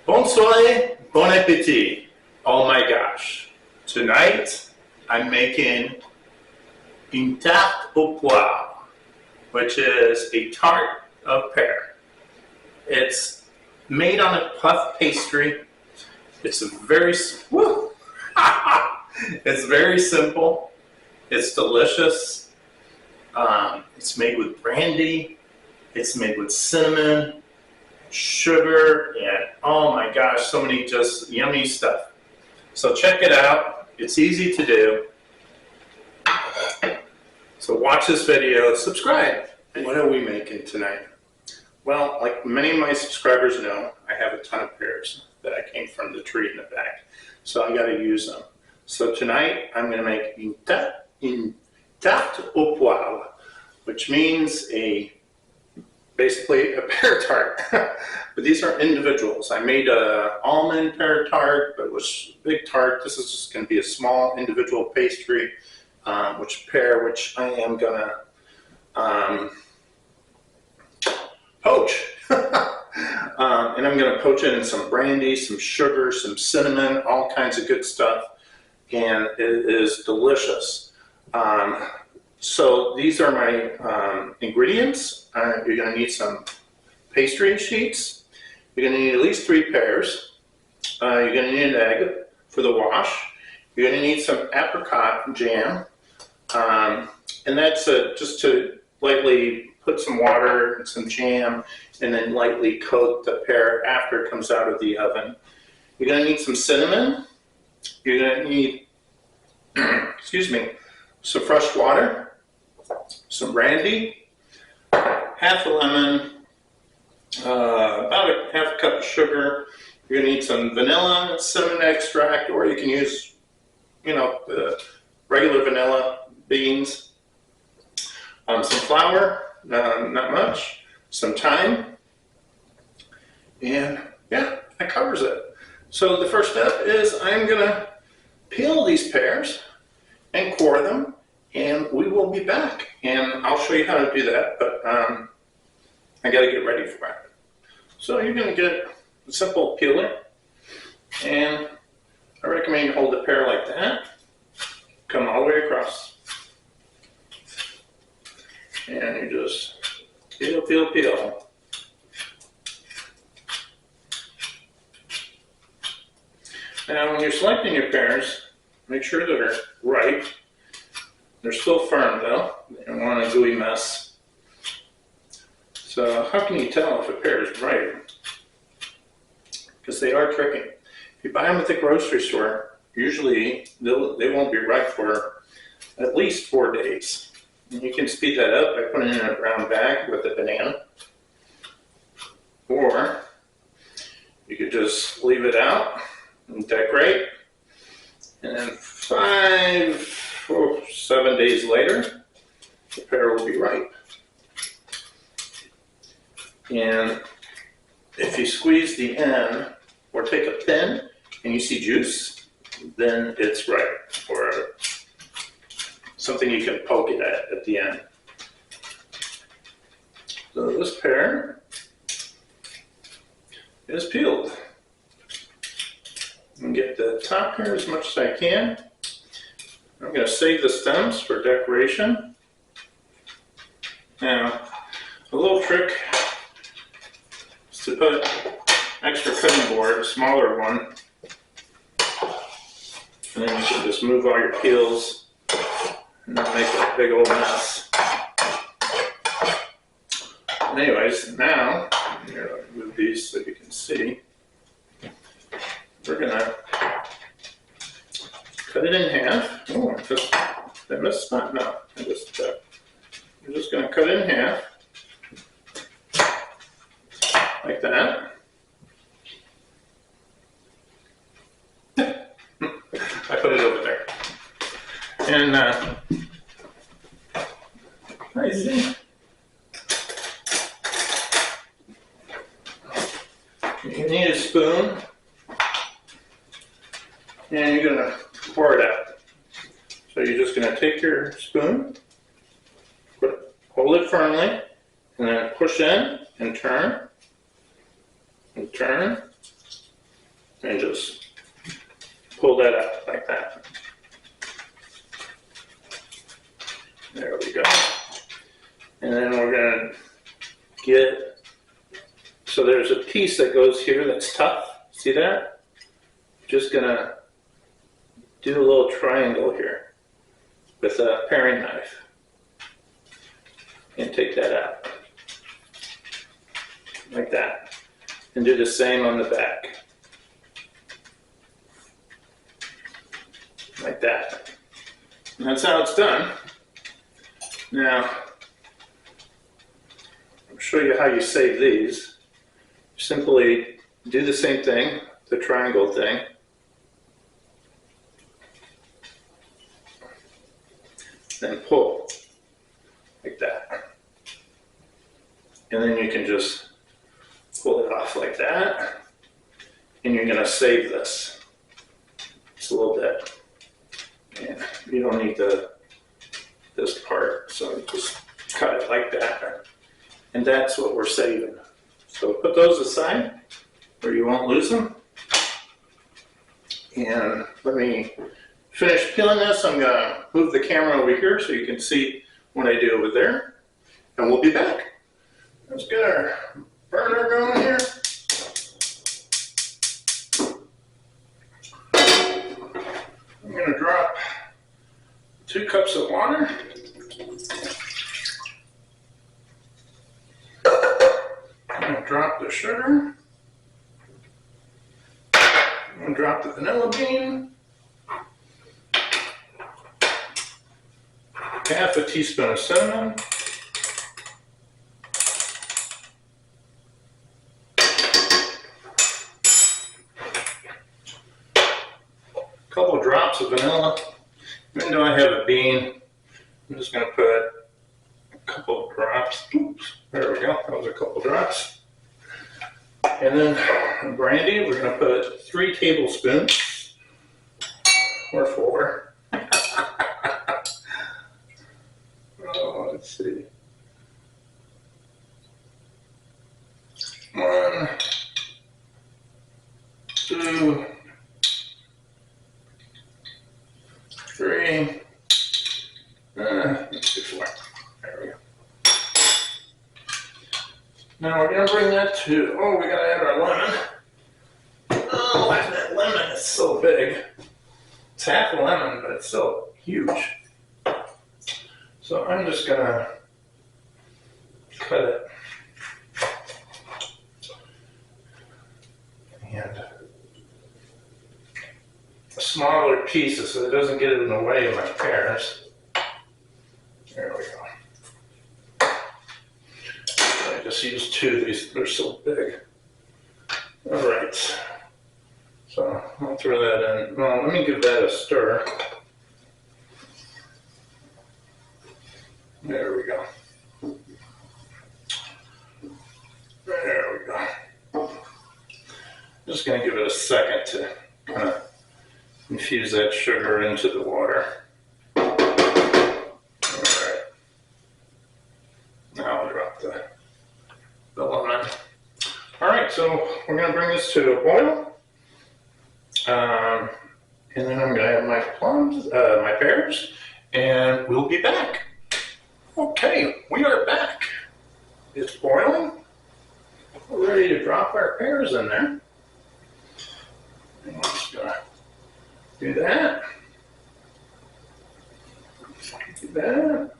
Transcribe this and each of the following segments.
Bonsoir, bon appétit. Oh my gosh. Tonight, I'm making une tarte aux poires, which is a tart of pear. It's made on a puff pastry. It's very, it's very simple. It's delicious. It's made with brandy. It's made with cinnamon, sugar, and oh my gosh, so many just yummy stuff. So check it out. It's easy to do. So watch this video, subscribe. What are we making tonight? Well, like many of my subscribers know, I have a ton of pears that I came from the tree in the back. So I got to use them. So tonight I'm going to make une tarte aux poires, which means basically a pear tart. But these are individuals. I made a almond pear tart, but it was a big tart. This is just going to be a small individual pastry, which I am going to poach. And I'm going to poach it in some brandy, some sugar, some cinnamon, all kinds of good stuff. And it is delicious. So these are my ingredients. You're going to need some pastry sheets. You're going to need at least 3 pears. You're going to need an egg for the wash. You're going to need some apricot jam. And that's just to lightly put some water and some jam and then lightly coat the pear after it comes out of the oven. You're going to need some cinnamon. You're going to need, excuse me, some fresh water, some brandy, half a lemon, about a half a cup of sugar. You're going to need some vanilla, cinnamon extract, or you can use, the regular vanilla beans. Some flour, not much, some thyme, and yeah, that covers it. So the first step is I'm going to peel these pears and core them, and we will be back. And I'll show you how to do that, but I got to get ready for it. So you're going to get a simple peeler, and I recommend you hold the pear like that, come all the way across, and you just peel, peel, peel. Now when you're selecting your pears, make sure that they're ripe. They're still firm though. You don't want a gooey mess. So how can you tell if a pear is ripe? Because they are tricky. If you buy them at the grocery store, usually they won't be ripe for at least 4 days. And you can speed that up by putting it in a brown bag with a banana. Or you could just leave it out and decorate. And then 5 or 7 days later, the pear will be ripe. And if you squeeze the end or take a pin and you see juice, then it's ripe, or something you can poke it at the end. So this pear is peeled. And get the top here as much as I can. I'm going to save the stems for decoration. Now, a little trick is to put extra cutting board, a smaller one, and then you can just move all your peels and not make a big old mess. Anyways, now, here, let me move these so you can see. We're going to cut it in half. Oh, did I miss a spot? No, we're just going to cut it in half, like that. I put it over there. And easy. You need a spoon. And you're going to pour it out. So you're just going to take your spoon, hold it firmly, and then push in and turn, and turn, and just pull that out like that. There we go. And then we're going to get, so there's a piece that goes here that's tough. See that? Just going to do a little triangle here with a paring knife and take that out like that, and do the same on the back like that. And that's how it's done. Now I'll show you how you save these. Simply do the same thing, the triangle thing. Then pull like that. And then you can just pull it off like that. And you're going to save this. Just a little bit. And you don't need this part, so just cut it like that. And that's what we're saving. So put those aside where you won't lose them. And let me finish peeling this. I'm going to move the camera over here so you can see what I do over there. And we'll be back. Let's get our burner going here. I'm going to drop 2 cups of water. I'm going to drop the sugar. I'm going to drop the vanilla bean. Half a teaspoon of cinnamon. A couple of drops of vanilla. Even though I have a bean, I'm just going to put a couple of drops. Oops, there we go. That was a couple of drops. And then brandy, we're going to put 3 tablespoons or 4. Oh, let's see. 1, 2, 3. Let's do 4. There we go. Now we're going to bring that to, oh, we got to add our lemon. Oh, that lemon is so big. It's half a lemon, but it's so huge. So I'm just going to cut it. And smaller pieces so it doesn't get in the way of my pears. There we go. I just used 2. They're so big. All right. So I'll throw that in. Well, let me give that a stir. There we go. There we go. Just going to give it a second to kind of infuse that sugar into the water. All right. Now I'll drop the lemon. All right, so we're going to bring this to a boil. And then I'm going to have my plums, my pears, and we'll be back. Okay, we are back. It's boiling. We're ready to drop our pears in there. And we're just going to do that. Do that.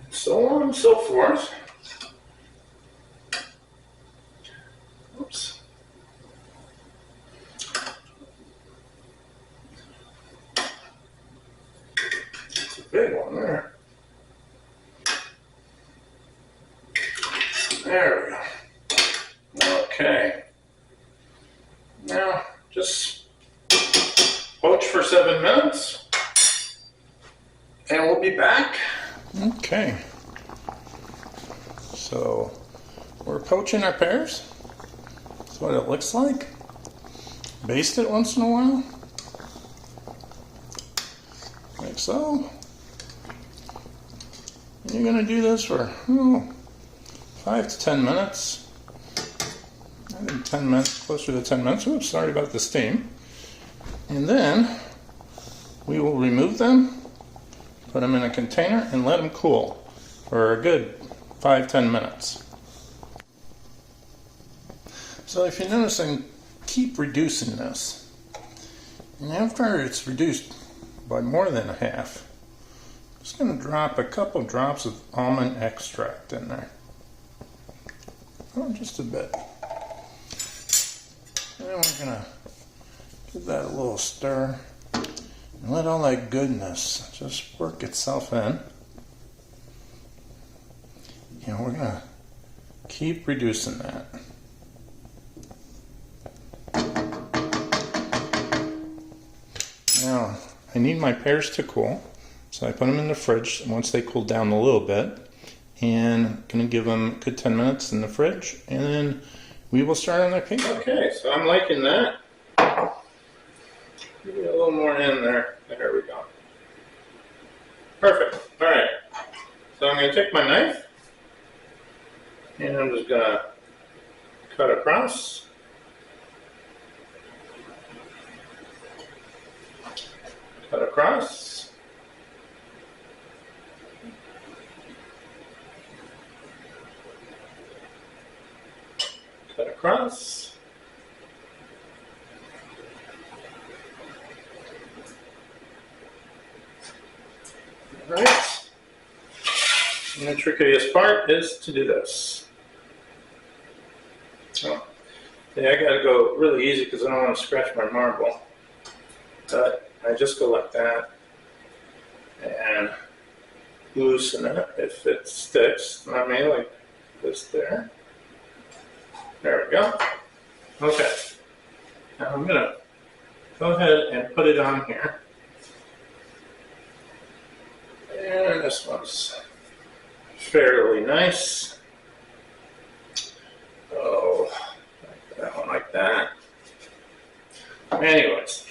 And so on and so forth. Oops. That's a big one there. There we go. Okay. Now, just poach for 7 minutes, and we'll be back. Okay. So, we're poaching our pears. That's what it looks like. Baste it once in a while. Like so. And you're going to do this for 5 to 10 minutes. 10 minutes, closer to 10 minutes. Oops, sorry about the steam. And then we will remove them, put them in a container, and let them cool for a good 5-10 minutes. So if you notice, I keep reducing this. And after it's reduced by more than a half, I'm just going to drop a couple drops of almond extract in there. Oh, just a bit. And then we're going to give that a little stir and let all that goodness just work itself in. And we're going to keep reducing that. Now, I need my pears to cool, so I put them in the fridge once they cool down a little bit. And I'm going to give them a good 10 minutes in the fridge, and then we will start on their pastry. Okay, so I'm liking that. Give it a little more in there. There we go. Perfect. All right. So I'm going to take my knife, and I'm just going to cut across. Cut across. Cut across. All right. And the trickiest part is to do this. Oh, yeah, I gotta go really easy because I don't want to scratch my marble. But I just go like that and loosen it if it sticks. I mean, like this there. There we go. Okay. Now I'm going to go ahead and put it on here. And this one's fairly nice. Oh, that one like that. Anyways.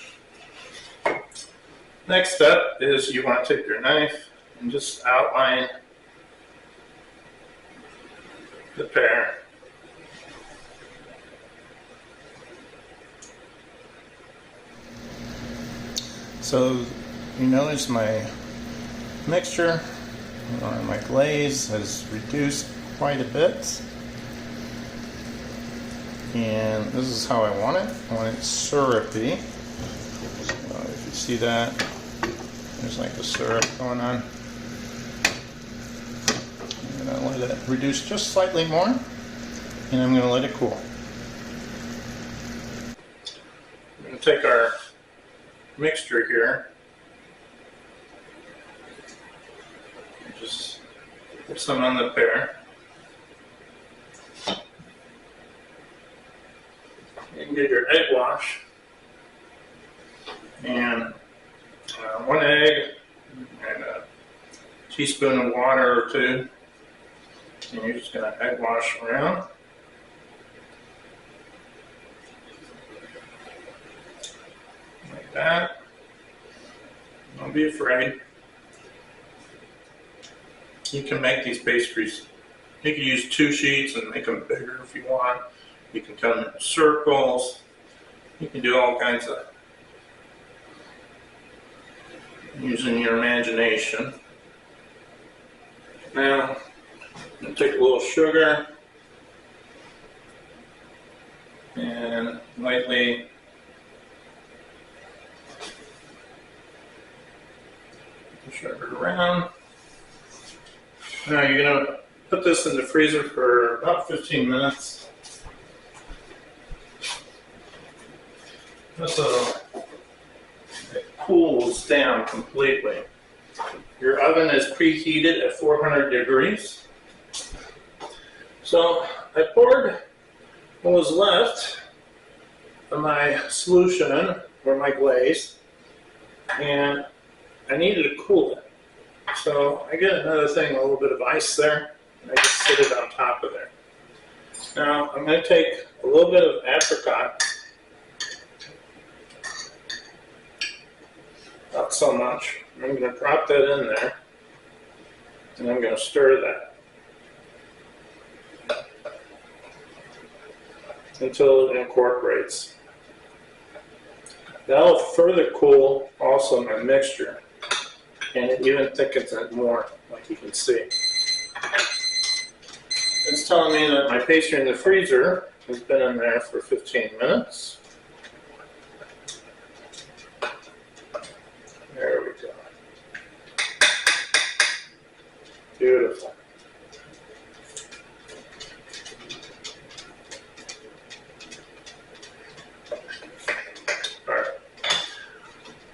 Next step is you want to take your knife and just outline the pear. So you notice my mixture, or my glaze, has reduced quite a bit. And this is how I want it. I want it syrupy. So if you see that, there's like the syrup going on. I'm going to let it reduce just slightly more, and I'm going to let it cool. I'm going to take our mixture here and just put some on the pear. You can get your egg wash and 1 egg and a teaspoon of water or 2, and you're just going to egg wash around. Like that. Don't be afraid. You can make these pastries. You can use 2 sheets and make them bigger if you want. You can cut them in circles. You can do all kinds of using your imagination. Now, I'm going to take a little sugar and lightly sugar around. Now you're going to put this in the freezer for about 15 minutes. So it cools down completely. Your oven is preheated at 400 degrees. So I poured what was left of my solution in, or my glaze, and I needed to cool it. So I get another thing, a little bit of ice there, and I just sit it on top of there. Now I'm going to take a little bit of apricot, not so much. I'm going to drop that in there, and I'm going to stir that. until it incorporates. That'll further cool also my mixture, and it even thickens it more, like you can see. It's telling me that my pastry in the freezer has been in there for 15 minutes. There we go. Beautiful. All right.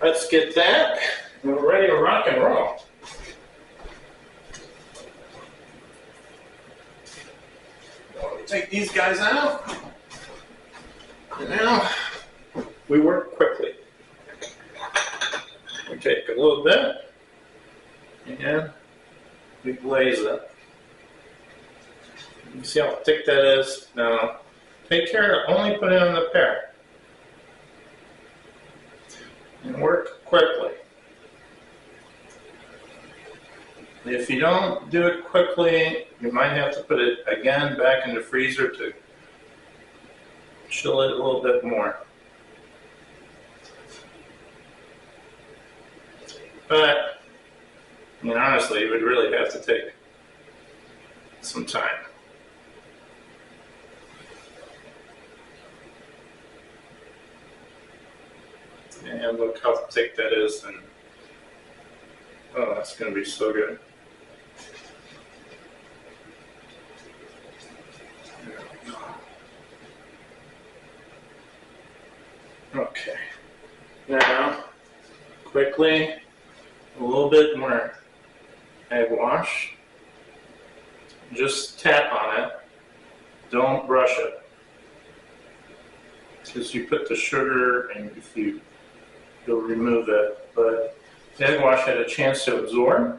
Let's get that. We're ready to rock and roll. Take these guys out. And now we work quickly. We take a little bit and we glaze it. You see how thick that is? Now take care to only put it on the pear. And work quickly. If you don't do it quickly, you might have to put it again back in the freezer to chill it a little bit more. But, I mean, honestly, you would really have to take some time. And look how thick that is, and oh, that's going to be so good. Okay, now quickly a little bit more egg wash. Just tap on it, don't brush it, because you put the sugar and if you'll remove it, but the egg wash had a chance to absorb,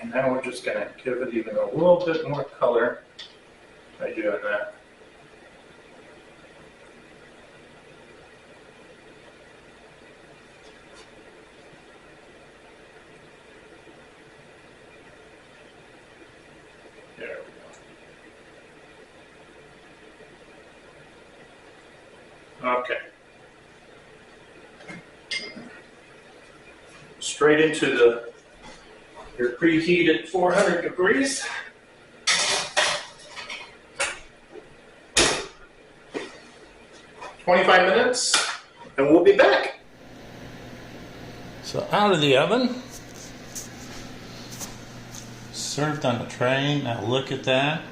and now we're just going to give it even a little bit more color by doing that. There we go. Okay. Straight into your preheated 400 degrees. "25 minutes, and we'll be back." So out of the oven, served on a tray. Now look at that.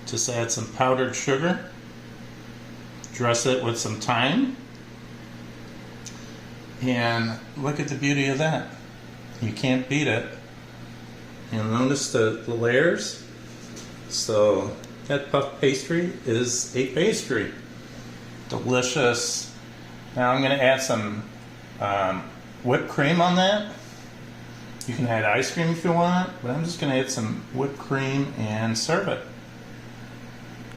Just add some powdered sugar. Dress it with some thyme. And look at the beauty of that. You can't beat it. You'll notice the layers. So that puff pastry is a pastry. Delicious. Now I'm going to add some whipped cream on that. You can add ice cream if you want, but I'm just going to add some whipped cream and serve it.